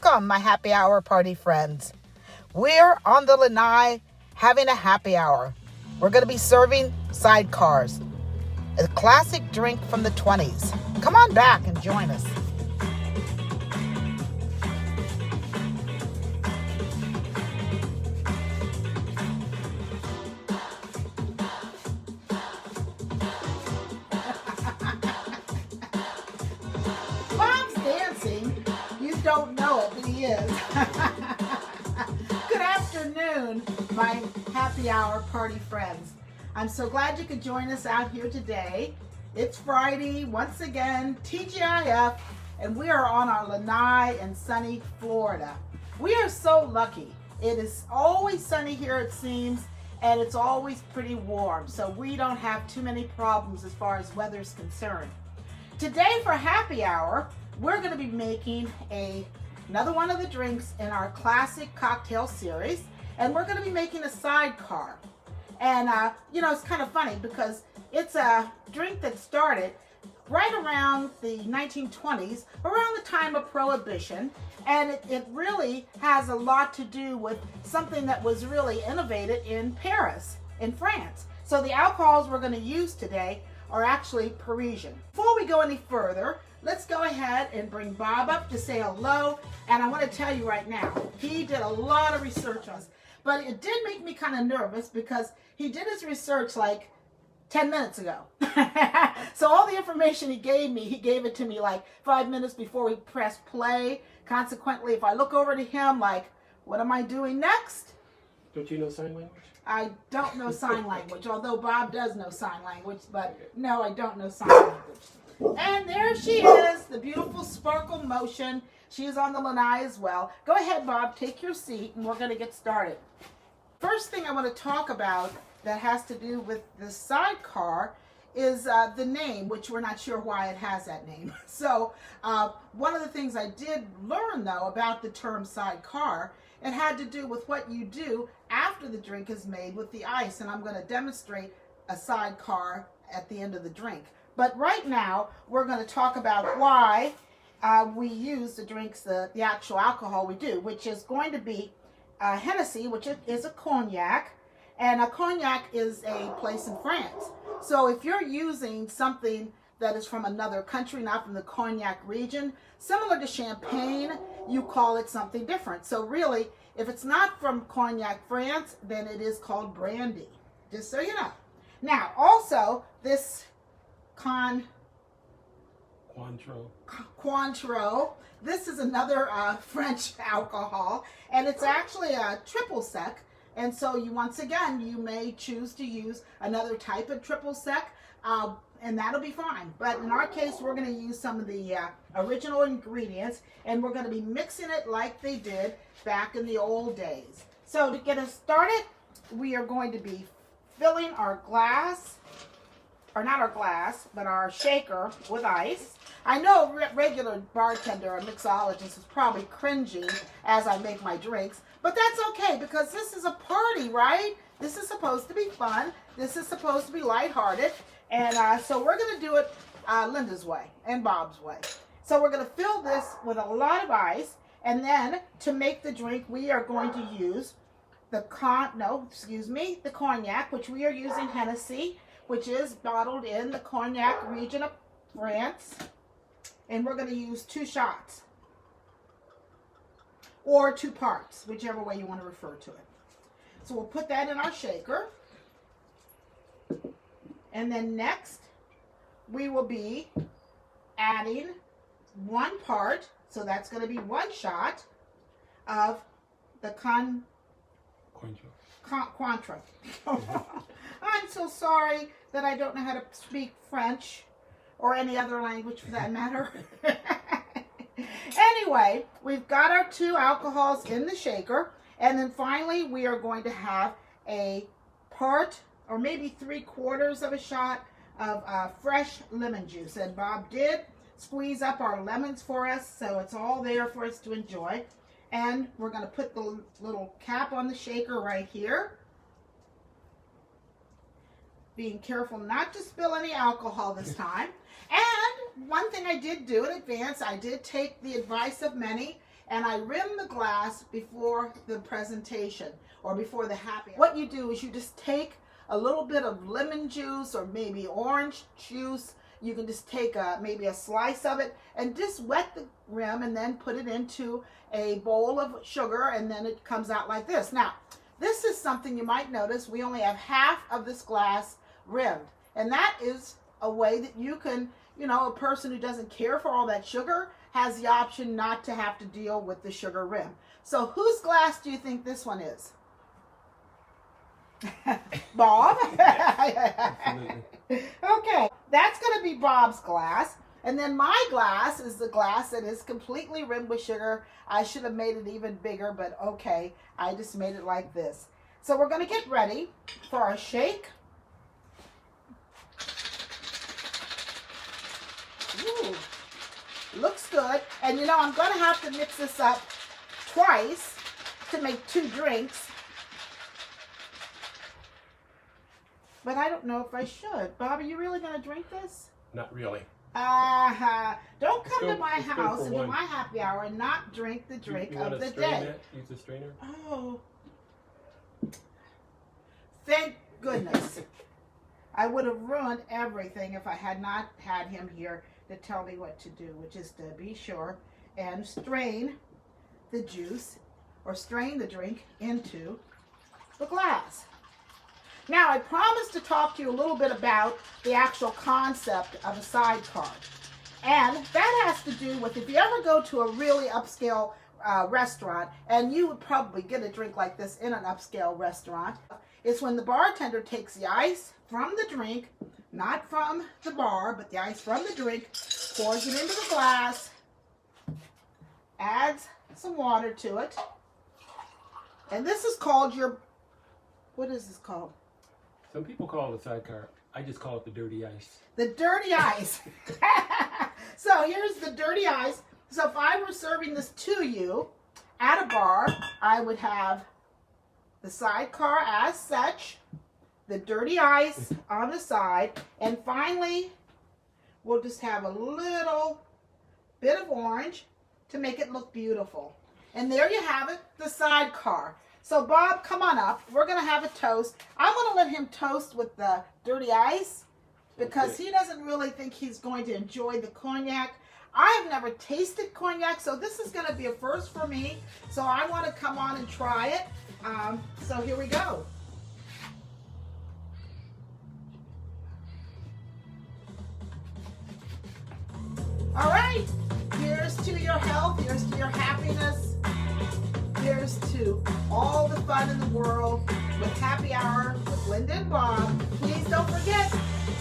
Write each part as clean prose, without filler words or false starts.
Welcome, my happy hour party friends. We're on the lanai having a happy hour. We're going to be serving sidecars, a classic drink from the 20s. Come on back and join us. Bob's dancing. You don't know it, but he is. Good afternoon, my happy hour party friends. I'm so glad you could join us out here today. It's Friday, once again, TGIF, and we are on our lanai in sunny Florida. We are so lucky. It is always sunny here, it seems, and it's always pretty warm, so we don't have too many problems as far as weather's concerned. Today for happy hour, we're going to be making another one of the drinks in our classic cocktail series, and we're going to be making a sidecar. And it's kind of funny because it's a drink that started right around the 1920s, around the time of Prohibition, and it really has a lot to do with something that was really innovated in Paris, in France. So the alcohols we're going to use today are actually Parisian. Before we go any further, let's go ahead and bring Bob up to say hello. And I want to tell you right now, he did a lot of research on this, but it did make me kind of nervous because he did his research like 10 minutes ago. So all the information he gave it to me like 5 minutes before we pressed play. Consequently, if I look over to him like, what am I doing next? Don't you know sign language? I don't know sign language, although Bob does know sign language, but no, I don't know sign language. And there she is, the beautiful Sparkle Motion. She is on the lanai as well. Go ahead, Bob, take your seat, and we're going to get started. First thing I want to talk about that has to do with the sidecar is the name, which we're not sure why it has that name. So one of the things I did learn, though, about the term sidecar, it had to do with what you do after the drink is made with the ice, and I'm going to demonstrate a sidecar at the end of the drink. But right now, we're going to talk about why we use the drinks, the actual alcohol we do, which is going to be Hennessy, which is a cognac, and a cognac is a place in France. So if you're using something that is from another country, not from the cognac region, similar to champagne, you call it something different. So really, if it's not from Cognac, France, then it is called brandy, just so you know. Now, also, this Cointreau, this is another French alcohol, and it's actually a triple sec, and so once again, you may choose to use another type of triple sec, and that'll be fine. But in our case, we're going to use some of the original ingredients, and we're going to be mixing it like they did back in the old days. So to get us started, we are going to be filling our glass, or not our glass, but our shaker with ice. I know a regular bartender or mixologist is probably cringing as I make my drinks, but that's okay because this is a party, right? This is supposed to be fun. This is supposed to be lighthearted. And so we're going to do it Linda's way and Bob's way. So we're going to fill this with a lot of ice, and then to make the drink, we are going to use the cognac, which we are using Hennessy, which is bottled in the Cognac region of France. And we're going to use 2 shots, or 2 parts, whichever way you want to refer to it. So we'll put that in our shaker. And then next, we will be adding 1 part, so that's going to be 1 shot of the Cointreau. I'm so sorry that I don't know how to speak French or any other language for that matter. Anyway, we've got our 2 alcohols in the shaker, and then finally we are going to have a part, or maybe 3/4 of a shot of fresh lemon juice. And Bob did squeeze up our lemons for us, so it's all there for us to enjoy. And we're going to put the little cap on the shaker right here. Being careful not to spill any alcohol this time. And one thing I did do in advance, I did take the advice of many and I rim the glass before the presentation or before the happy hour. What you do is you just take a little bit of lemon juice or maybe orange juice. You can just take maybe a slice of it and just wet the rim and then put it into a bowl of sugar, and then it comes out like this. Now, this is something you might notice. We only have half of this glass rimmed, and that is a way that you can, you know, a person who doesn't care for all that sugar has the option not to have to deal with the sugar rim. So whose glass do you think this one is? Bob? Absolutely. Okay, that's going to be Bob's glass. And then my glass is the glass that is completely rimmed with sugar. I should have made it even bigger, but okay, I just made it like this. So we're going to get ready for our shake. Ooh, looks good. And you know, I'm going to have to mix this up twice to make 2 drinks. But I don't know if I should. Bob, are you really going to drink this? Not really. Don't come to my let's go house for and to one. my happy hour and not drink the drink you of want the to strain day. That? Use a strainer? Oh, thank goodness. I would have ruined everything if I had not had him here to tell me what to do, which is to be sure and strain the juice or strain the drink into the glass. Now, I promised to talk to you a little bit about the actual concept of a sidecar. And that has to do with if you ever go to a really upscale restaurant, and you would probably get a drink like this in an upscale restaurant, it's when the bartender takes the ice from the drink, not from the bar, but the ice from the drink, pours it into the glass, adds some water to it, and this is called your, what is this called? Some people call it a sidecar. I just call it the dirty ice. The dirty ice. So here's the dirty ice. So if I were serving this to you at a bar, I would have the sidecar as such, the dirty ice on the side, and finally we'll just have a little bit of orange to make it look beautiful. And there you have it, the sidecar. So Bob, come on up. We're going to have a toast. I'm going to let him toast with the dirty ice because he doesn't really think he's going to enjoy the cognac. I have never tasted cognac, so this is going to be a first for me. So I want to come on and try it. So here we go. All right. Here's to your health. Here's to your happiness. Here's to all the fun in the world with Happy Hour with Linda and Bob. Please don't forget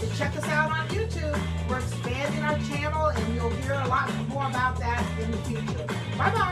to check us out on YouTube. We're expanding our channel, and you'll hear a lot more about that in the future. Bye-bye.